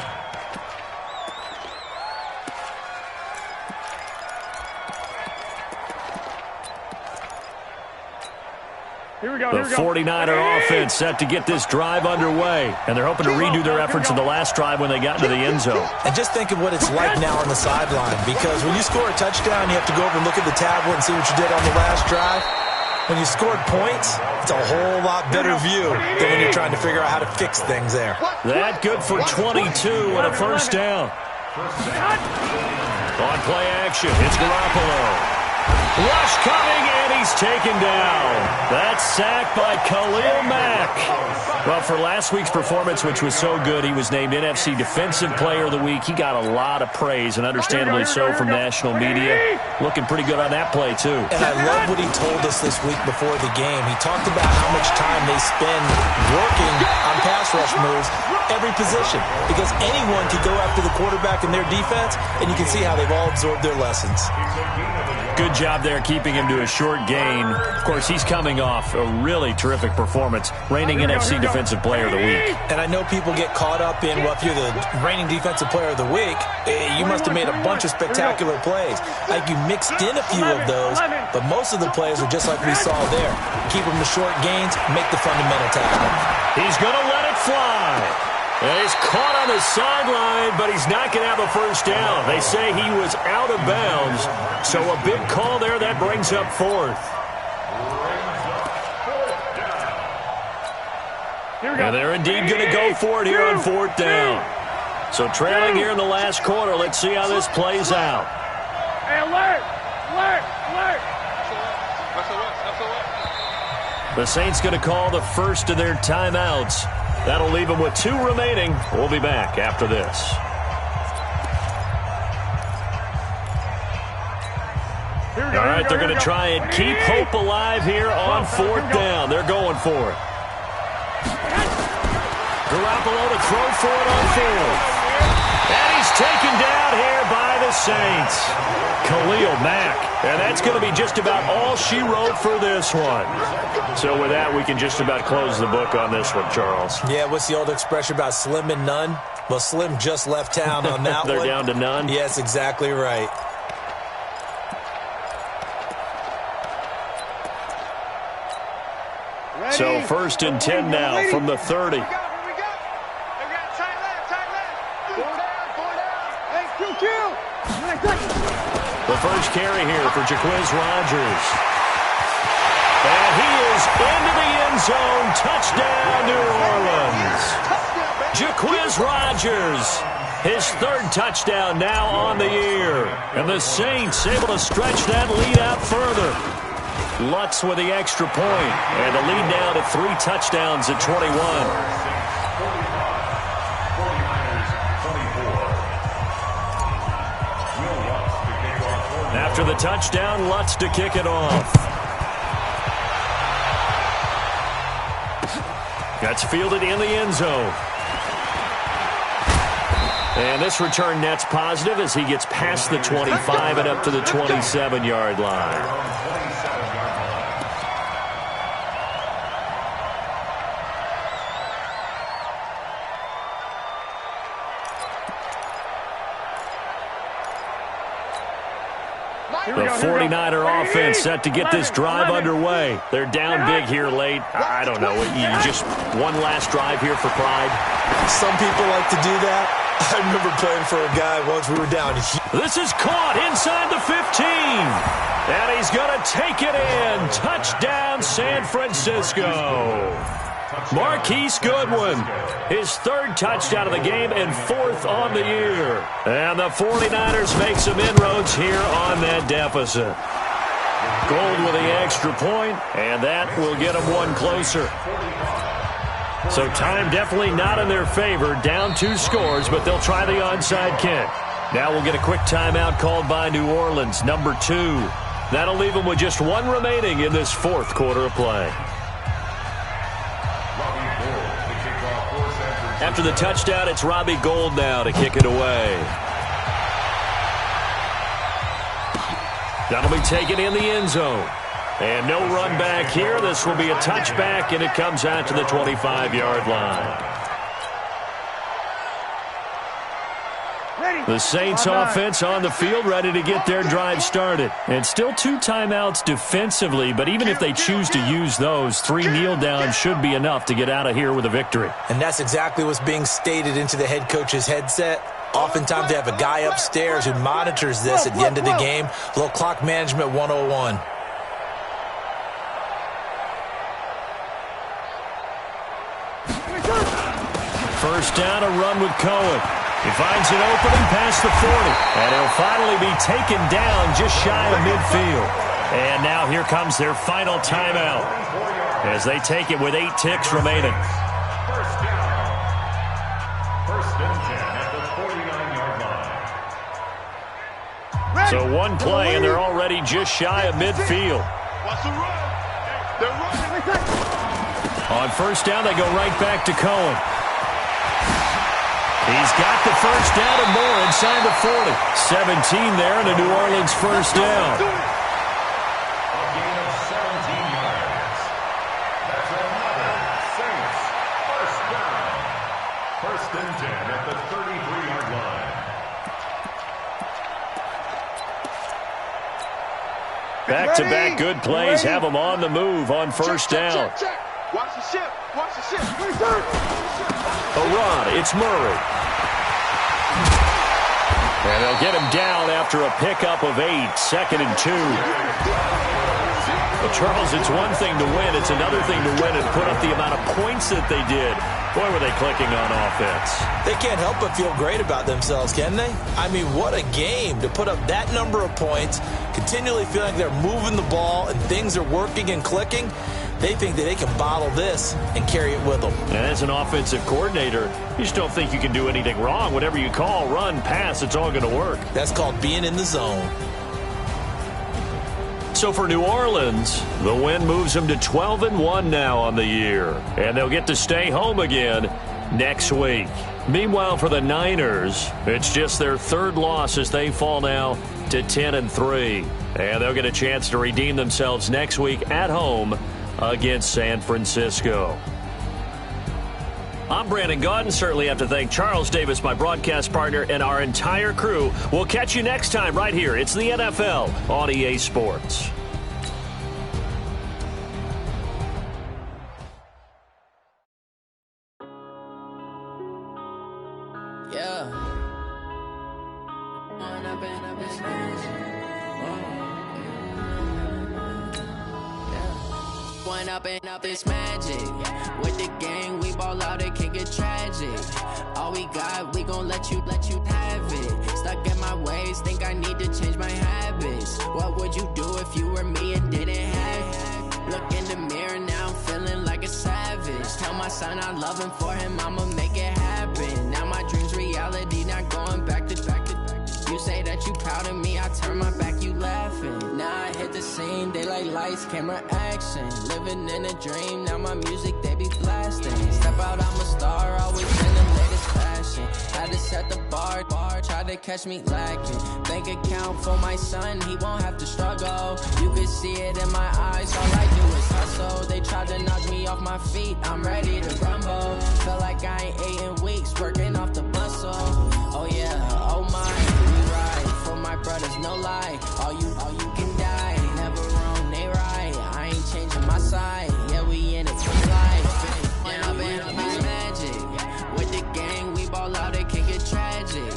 Here we go. The 49er offense set to get this drive underway. And they're hoping to redo their efforts in the last drive when they got into the end zone. And just think of what it's like now on the sideline. Because when you score a touchdown, you have to go over and look at the tablet and see what you did on the last drive. When you scored points, it's a whole lot better view than when you're trying to figure out how to fix things there. That good for 22 and a first down. On play action, it's Garoppolo. Rush coming, and he's taken down. That's sacked by Khalil Mack. Well, for last week's performance, which was so good, he was named NFC Defensive Player of the Week. He got a lot of praise, and understandably so from national media. Looking pretty good on that play, too. And I love what he told us this week before the game. He talked about how much time they spend working on pass rush moves, every position. Because anyone could go after the quarterback in their defense, and you can see how they've all absorbed their lessons. Good job there keeping him to a short gain. Of course, he's coming off a really terrific performance, reigning NFC Defensive Player of the Week. And I know people get caught up in, well, if you're the reigning Defensive Player of the Week, you must have made a bunch of spectacular plays. Like you mixed in a few of those, but most of the plays are just like we saw there. Keep them to short gains, make the fundamental tackle. He's going to let it fly. And he's caught on the sideline, but he's not going to have a first down. They say he was out of bounds, so a big call there that brings up fourth. And they're indeed going to go for it here on fourth down. So trailing here in the last quarter, let's see how this plays out. Hey, alert! Alert! Alert! The Saints going to call the first of their timeouts. That'll leave them with 2 remaining. We'll be back after this. All right, they're going to try and keep hope alive here on fourth down. They're going for it. Garoppolo to throw for it on fourth. And he's taken down here by the Saints. Khalil Mack. And that's going to be just about all she wrote for this one. So with that, we can just about close the book on this one, Charles. Yeah, what's the old expression about slim and none? Well, Slim just left town on that They're one. down to none? Yes, exactly right. So first and 10 now from the 30. Here we go. Tight left. 4 down. Hey, Q. The first carry here for Jaquiz Rodgers. And he is into the end zone. Touchdown, New Orleans. Jaquiz Rodgers, his 3rd touchdown now on the year. And the Saints able to stretch that lead out further. Lutz with the extra point, and the lead now to 3 touchdowns at 21. After the touchdown, Lutz to kick it off. That's fielded in the end zone. And this return net's positive as he gets past the 25 and up to the 27-yard line. The 49er offense set to get this drive underway. They're down big here late. I don't know. Just one last drive here for pride. Some people like to do that. I remember playing for a guy once. We were down. This is caught inside the 15. And he's going to take it in. Touchdown, San Francisco. Marquise Goodwin, his third touchdown of the game and fourth on the year. And the 49ers make some inroads here on that deficit. Gold with the extra point, and that will get them one closer. So time definitely not in their favor. Down 2 scores, but they'll try the onside kick. Now we'll get a quick timeout called by New Orleans, number 2. That'll leave them with just 1 remaining in this fourth quarter of play. After the touchdown, it's Robbie Gould now to kick it away. That'll be taken in the end zone. And no run back here. This will be a touchback, and it comes out to the 25-yard line. The Saints offense on the field ready to get their drive started. And still 2 timeouts defensively, but even if they choose to use those, 3 kneel downs should be enough to get out of here with a victory. And that's exactly what's being stated into the head coach's headset. Oftentimes they have a guy upstairs who monitors this at the end of the game. A little clock management 101. First down, a run with Cohen. He finds an opening past the 40. And he'll finally be taken down just shy of midfield. And now here comes their final timeout as they take it with 8 ticks remaining. First down. First and 10 at the 49-yard line. So 1 play, and they're already just shy of midfield. What's the run? They're running. On first down, they go right back to Cohen. He's got the first down and more inside the 40. 17 there and a New Orleans first down. A gain of 17 yards. That's another Saints first down. First and 10 at the 33-yard line. Back-to-back good plays have them on the move on first down. Check. Watch the ship. Watch the ship. A run. It's Murray. And they'll get him down after a pickup of 8. 2nd and 2. Well, Charles, it's one thing to win. It's another thing to win and put up the amount of points that they did. Boy, were they clicking on offense. They can't help but feel great about themselves, can they? I mean, what a game to put up that number of points, continually feeling like they're moving the ball and things are working and clicking. They think that they can bottle this and carry it with them. And as an offensive coordinator, you just don't think you can do anything wrong. Whatever you call, run, pass, it's all going to work. That's called being in the zone. So for New Orleans, the win moves them to 12-1 now on the year. And they'll get to stay home again next week. Meanwhile, for the Niners, it's just their 3rd loss as they fall now to 10-3. And they'll get a chance to redeem themselves next week at home against San Francisco. I'm Brandon Gaudin. Certainly have to thank Charles Davis, my broadcast partner, and our entire crew. We'll catch you next time right here. It's the NFL on EA Sports. Up this magic with the gang, we ball out, it can get tragic. All we got, we gon' let you have it. Stuck in my ways, think I need to change my habits. What would you do if you were me and didn't have it? Look in the mirror now, I'm feeling like a savage. Tell my son I love him, for him I'ma make it happen. Now my dreams reality, not going back to. You say that you proud of me, I turn my back, you laughing. Now I hit the scene, they like lights, camera, action. Living in a dream, now my music, they be blasting. Step out, I'm a star, always in the latest fashion. Had to set the bar, try to catch me lacking. Bank account for my son, he won't have to struggle. You can see it in my eyes, all I do is hustle. They tried to knock me off my feet, I'm ready to rumble. Feel like I ain't ate in weeks, working off the muscle. Oh yeah, oh my, we ride for my brothers, no lie. All you can die, never wrong, they right. I ain't changing my side, yeah, we in it for life. And I've been magic with the gang, we ball out, it can get tragic.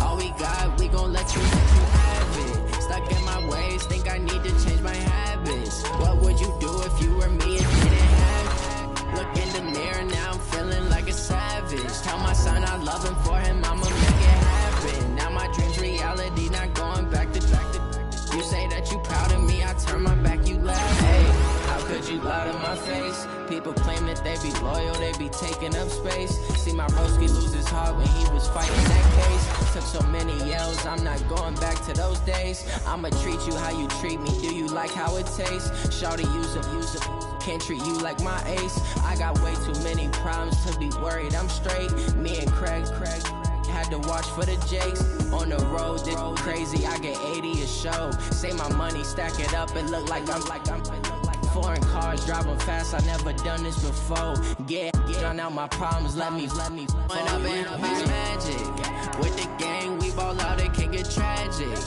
All we got, we gon' let you have it. Stuck in my ways, think I need to change my habits. What would you do if you were me and didn't have it? Look in the mirror, now I'm feeling like a savage. Tell my son I love him, for him I'ma make it happen. Now my dream's reality, not going back to. You say that you proud of me, I turn my back, you laugh. Hey, how could you lie to my face? People claim that they be loyal, they be taking up space. See my broski lose his heart when he was fighting that case. Took so many yells, I'm not going back to those days. I'ma treat you how you treat me, do you like how it tastes? Shawty, use it, can't treat you like my ace. I got way too many problems to be worried, I'm straight. Me and Craig had to watch for the Jakes. On the road, this crazy, I get 80 a show. Say my money, stack it up, it look like I'm foreign cars, driving fast, I never done this before. Get on out my problems, let me When I've been magic with the gang, we ball out, it can get tragic.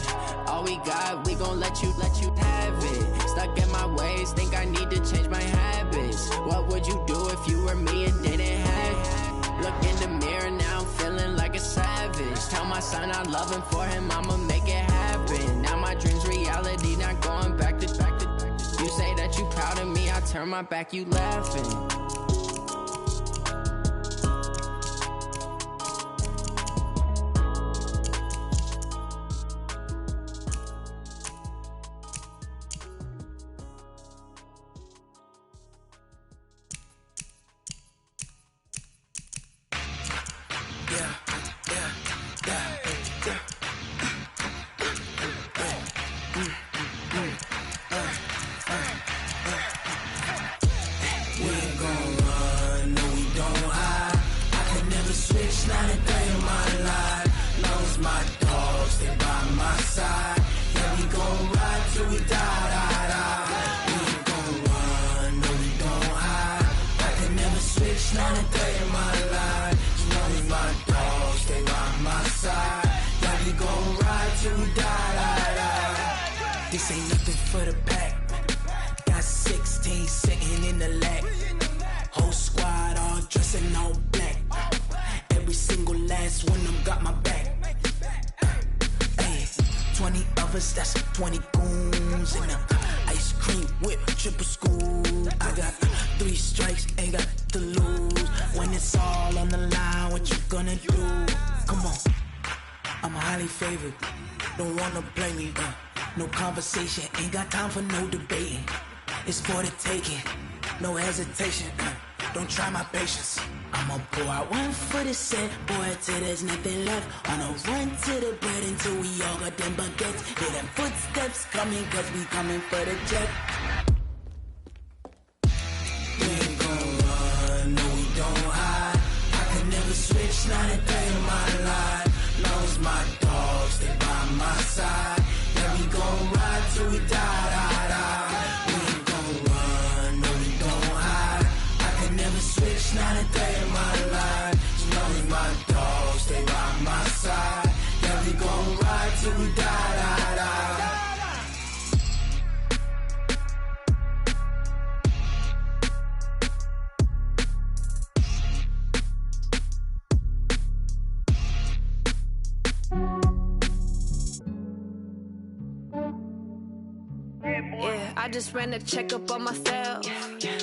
All we got, we gon' let you have it. Stuck in my ways, think I need to change my habits. What would you do if you were me and didn't have it? Look in the mirror, now I'm feeling like a savage. Tell my son I love him, for him I'ma make it happen. Now my dream's reality, not going back to. You say that you proud of me, I turn my back, you laughing. This ain't nothing for the pack. Got 16 sitting in the lap. Whole squad all dressed in all black. Every single last one of them got my back. Hey, 20 of us, that's 20 goons in the ice cream whip, triple school. I got 3 strikes, ain't got to lose. When it's all on the line, what you gonna do? Come on, I'm highly favored. Don't wanna play me, no conversation, ain't got time for no debating. It's for the taking, no hesitation, don't try my patience. I'ma pour out one for the set, boy, till there's nothing left. On a run to the bread until we all got them baguettes. Hear them footsteps coming, cause we coming for the jet. We ain't gon' run, no we don't hide. I can never switch, not a day in my life. Long as my dogs, they by my side. Yeah, we gon' ride till we die. We ain't gon' run, no we don't hide. I can never switch, not a day in my life. As long as my dogs, stay by my side. Yeah, we gon' ride till we die. Yeah, I just ran a checkup on myself.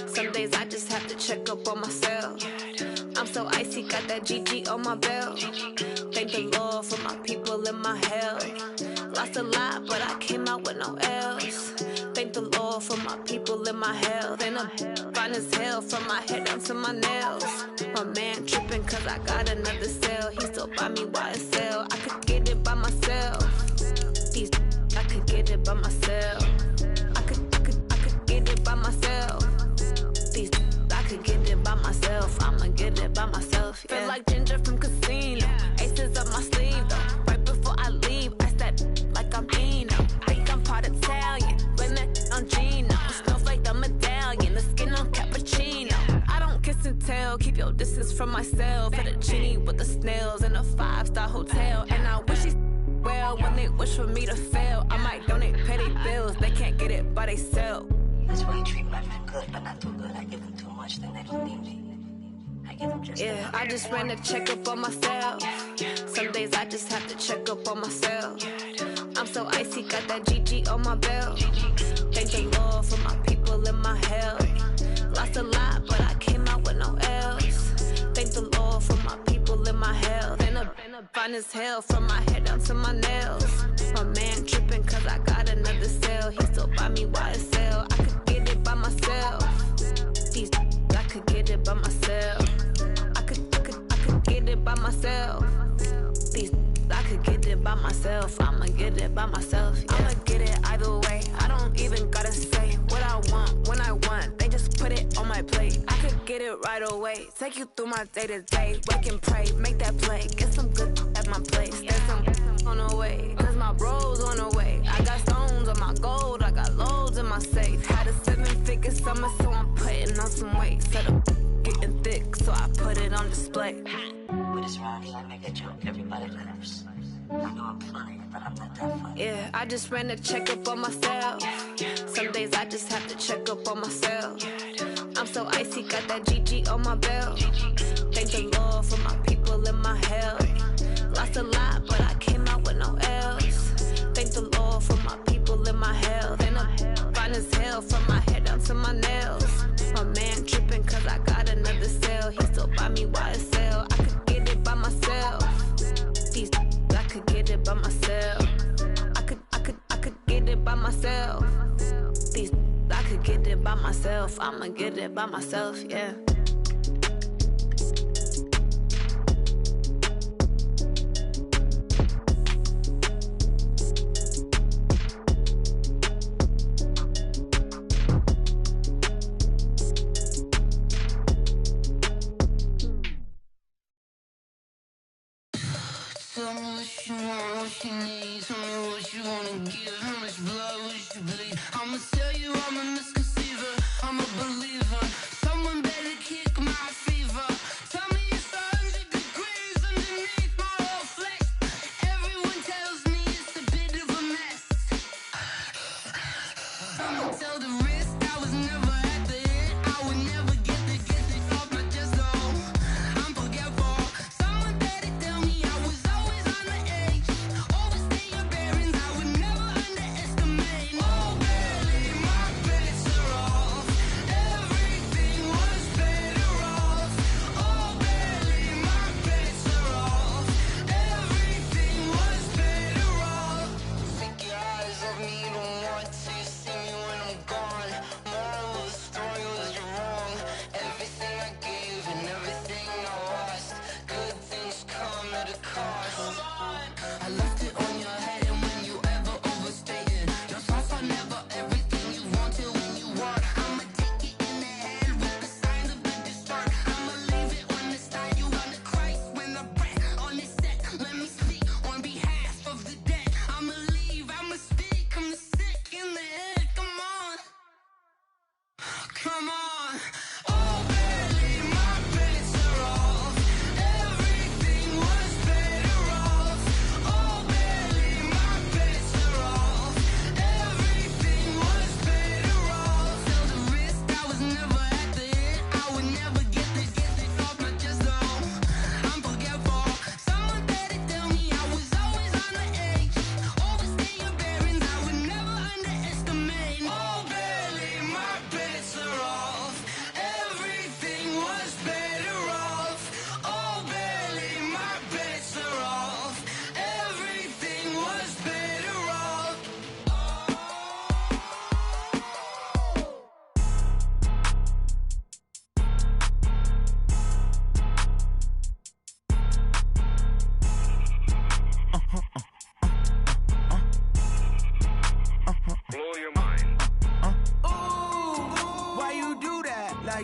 Some days I just have to check up on myself. I'm so icy, got that GG on my belt. Thank the Lord for my people and my health. Lost a lot, but I came out with no else. Thank the Lord for my people and my health. And I'm fine as hell from my head down to my nails. My man tripping cause I got another cell. He still buy me YSL. I could get it by myself. I could get it by myself. I could get it by myself. Yeah. Feel like Ginger from Casino. Aces up my sleeve though. Right before I leave, I step like I'm Dino. Think I'm part Italian, blame that on Gino. Snowflake the medallion, the skin on cappuccino. I don't kiss and tell, keep your distance from myself. At a genie with the snails in a 5-star hotel. And I wish he's well when they wish for me to fail. I might donate petty bills, they can't get it by they sell. That's why you treat my friend good, but not too good. I give them too much, then they don't need me. I give them just yeah, I just ran a checkup on myself. Some days I just have to check up on myself. I'm so icy, got that GG on my belt. Thank the Lord for my people in my health. Lost a lot, but I came out with no L's. Thank the Lord for my people in my health. Been a fine as hell from my head down to my nails. My man tripping cause I got another cell. He still buy me YSL. I could get it by myself. These I could get it by myself. I could get it by myself. These I could get it by myself. I'ma get it by myself. Yeah. I'ma get it either way. I don't even gotta say what I want when I want. They just put it on my plate. I could get it right away. Take you through my day to day. Wake and pray, make that play. Get some good at my place. There's some on the way. Cause my bros on the way. I got stones on my gold. I got loads in my safe. Had a 7-figure summer, so I'm putting on some weight. Set up getting thick, so I put it on display. With this round here, I make a joke, everybody laughs. I know I'm funny, but I'm not that funny. Yeah, I just ran a checkup on myself. Some days I just have to check up on myself. I'm so icy, got that GG on my belt. Thank the Lord for my people in my health. Lost a lot, but I came out with no L's. Thank the Lord for my people in my health. And I'm fine as hell from my head down to my nails. My man tripping cause I got another cell. He still buy me YSL. I could get it by myself. These I could get it by myself. I could get it by myself. These I could get it by myself. I'ma get it by myself, yeah. Tell me what you want, what you need. Tell me what you wanna give. How much blood would you bleed? I'ma tell you I'm a misconceiver. I'm a believer. Someone better kick my fever. Tell me it's 100 degrees underneath my whole flesh. Everyone tells me it's a bit of a mess. I'ma tell the risk I was never at the end. I would never get it off my chest though. I'm forgetful. Someone better tell me I was always on the edge. Overstay your bearings, I would never underestimate. Oh, barely, my best.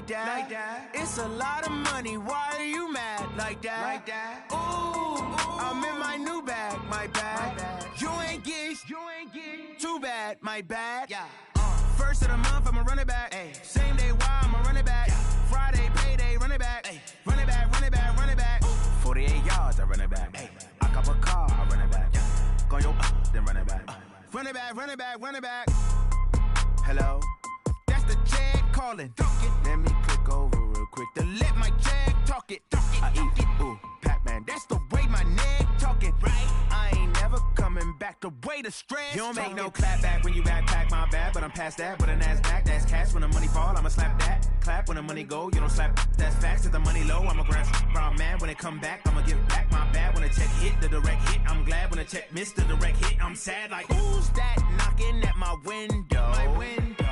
that. It's a lot of money, why are you mad like that? Ooh, I'm in my new bag, my bad. You ain't get too bad, my bad. First of the month, I'ma run it back. Same day, why I'ma run it back. Friday, payday, run it back. Run it back, run it back, run it back. 48 yards, I run it back. I cop a car, I run it back. Go yo, then run it back. Run it back, run it back, run it back. Hello? That's the jag calling. Let me click over real quick to let my jag talk it. I eat it, ooh, Pac-Man. That's the way my neck talking. I ain't never coming back the way the stress. You don't make no clap back when you backpack, my bad. But I'm past that with a NASDAQ. That's cash when the money fall, I'ma slap that. Clap when the money go, you don't slap. That's facts. If the money low, I'ma grab brown man. When it come back, I'ma give back my bad. When the check hit, the direct hit. I'm glad when the check missed the direct hit. I'm sad like, who's that knocking at my window?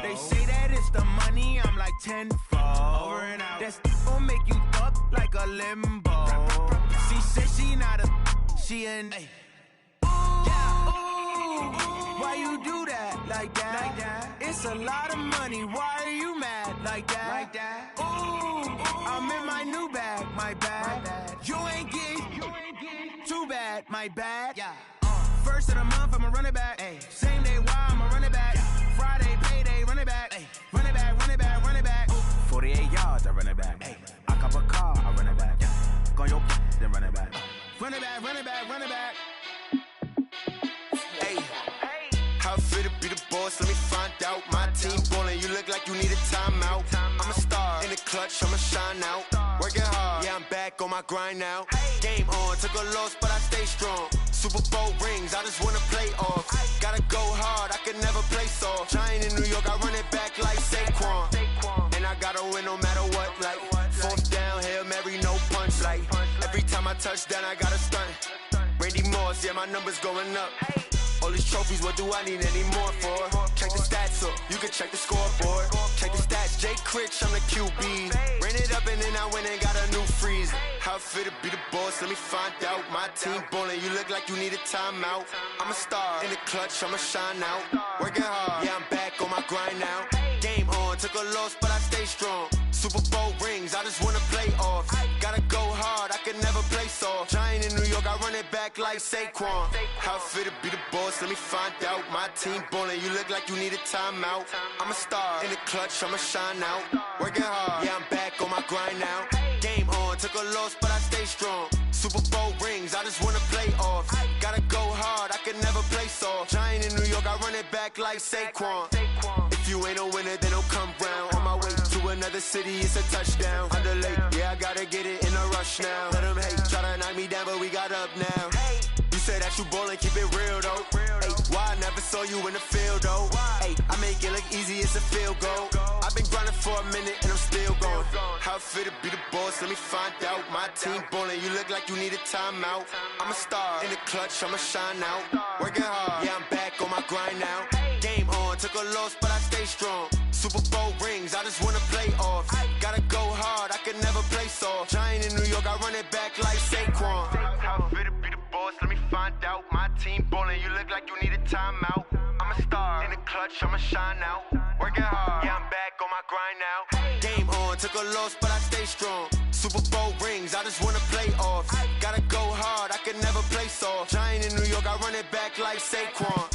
They say that it's the money, I'm like tenfold. Over and out. That's gon' make you up like a limbo. She said she not a, she an. Why you do that like that? It's a lot of money, why are you mad like that? Ooh, I'm in my new bag, my bad. You ain't get too bad, my bad. First of the month, I'ma run it back. Same day, why I'ma run it back. Friday, payday, run it back. Run it back, run it back, run it back. 48 yards, I run it back. I cop a car, I run it back. Go yo, then run it back. Run it back, run it back, run it back. How I feel to be the boss, let me find out. My team ballin', you look like you need a timeout. I'm a star, in the clutch, I'ma shine out. Working hard, yeah, I'm back on my grind now. Game on, took a loss, but I stay strong. Super Bowl rings, I just wanna play off. Gotta go hard, I can never play soft. Giant in New York, I run it back like Saquon. And I gotta win no matter what, like fourth down, Hail Mary, no punch. Like every time I touch down, I gotta stunt. Randy Moss, yeah, my numbers going up. All these trophies, what do I need any more for? Check the stats up, you can check the scoreboard. Check the stats, Jay Critch, I'm the QB. Ran it up and then I went and got a new freeze. How I feel to be the boss, let me find out. My team ballin', you look like you need a timeout. I'm a star, in the clutch, I'ma shine out. Working hard, yeah, I'm back on my grind now. Game on, took a loss, but I stay strong. Super Bowl rings, I just wanna play off. Gotta go hard, I can never play soft. Giant in New York, I run it back like Saquon. How I feel to be the boss, let me find out. My team ballin', you look like you need a timeout. I'm a star, in the clutch, I'ma shine out. Working hard, yeah, I'm back on my grind now. Game on, took a loss, but I stay strong. Super Bowl rings, I just wanna play off. Gotta go hard, I can never play soft. Giant in New York, I run it back like Saquon. If you ain't a winner, then don't come round. On my way to another city, it's a touchdown. Underlay, yeah, I gotta get it in a rush now. Let them hate, try to knock me down, but we got up now. You say that you ballin', keep it real though. Hey, why I never saw you in the field though? Hey, I make it look easy, it's a field goal. I've been grinding for a minute and I'm still going. How I feel to be the boss, let me find out. My team ballin', you look like you need a timeout. I'm a star, in the clutch, I'ma shine out. Working hard, yeah, I'm back on my grind now. Game on, took a loss, but I stay strong. Super Bowl rings, I just wanna play off. Gotta go hard, I can never play soft. Giant in New York, I run it back like Saquon. How I feel to be the boss, let me find out. My team ballin', you look like you need a timeout. I'm a star, in the clutch, I'ma shine out. Working hard, yeah, I'm back on my grind now. Game on, took a loss, but I stay strong. Super Bowl rings, I just wanna play off. Gotta go hard, I can never play soft. Giant in New York, I run it back like Saquon.